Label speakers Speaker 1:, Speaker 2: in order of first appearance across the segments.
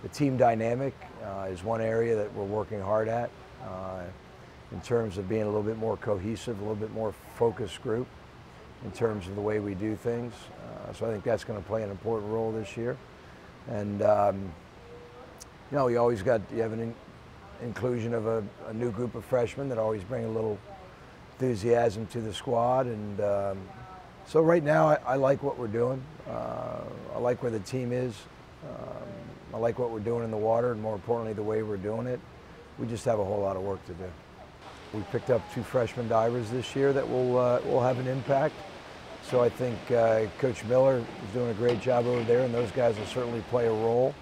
Speaker 1: The team dynamic is one area that we're working hard at in terms of being a little bit more cohesive, a little bit more focused group in terms of the way we do things. So I think that's going to play an important role this year. And you know, you have an inclusion of a new group of freshmen that always bring a little enthusiasm to the squad. And so right now I like what we're doing. I like where the team is. I like what we're doing in the water, and more importantly, the way we're doing it. We just have a whole lot of work to do. We picked up 2 freshman divers this year that will have an impact. So I think Coach Miller is doing a great job over there, and those guys will certainly play a role.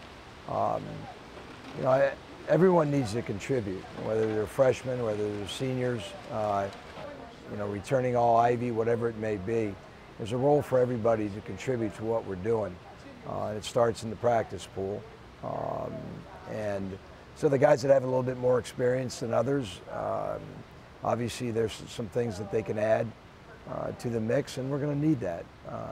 Speaker 1: You know, everyone needs to contribute, whether they're freshmen, whether they're seniors, you know, returning all Ivy, whatever it may be. There's a role for everybody to contribute to what we're doing. It starts in the practice pool. And so the guys that have a little bit more experience than others, obviously there's some things that they can add to the mix, and we're going to need that.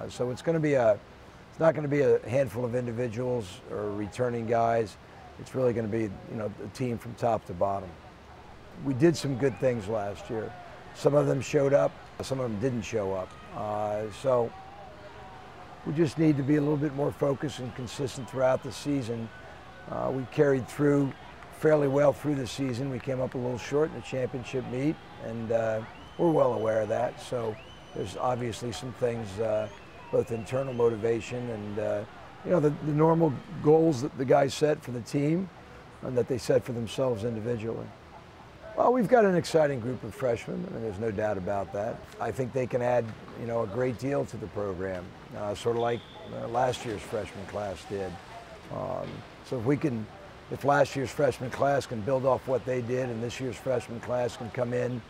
Speaker 1: So it's not going to be a handful of individuals or returning guys. It's really going to be, you know, the team from top to bottom. We did some good things last year. Some of them showed up, some of them didn't show up. So we just need to be a little bit more focused and consistent throughout the season. We carried through fairly well through the season. We came up a little short in the championship meet, and we're well aware of that. So there's obviously some things, both internal motivation and you know, the normal goals that the guys set for the team and that they set for themselves individually. Well, we've got an exciting group of freshmen, and there's no doubt about that. I think they can add, you know, a great deal to the program, sort of like last year's freshman class did. So if last year's freshman class can build off what they did, and this year's freshman class can come in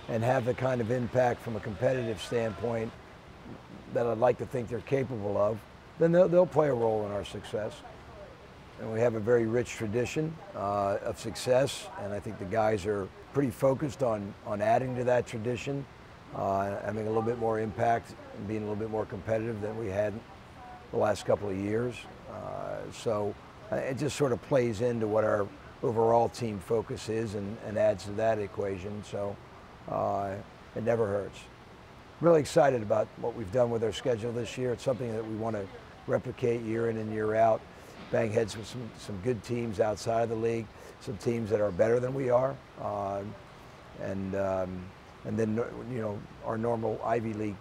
Speaker 1: and have the kind of impact from a competitive standpoint that I'd like to think they're capable of, then they'll play a role in our success. And we have a very rich tradition of success, and I think the guys are pretty focused on adding to that tradition, having a little bit more impact and being a little bit more competitive than we had the last couple of years. So it just sort of plays into what our overall team focus is and adds to that equation. So it never hurts. Really excited about what we've done with our schedule this year. It's something that we want to replicate year in and year out. Bang heads with some good teams outside of the league, some teams that are better than we are, and then, you know, our normal Ivy League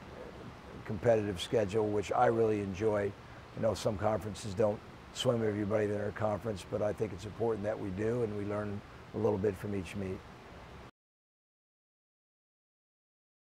Speaker 1: competitive schedule, which I really enjoy. I know some conferences don't swim everybody in their conference, but I think it's important that we do, and we learn a little bit from each meet.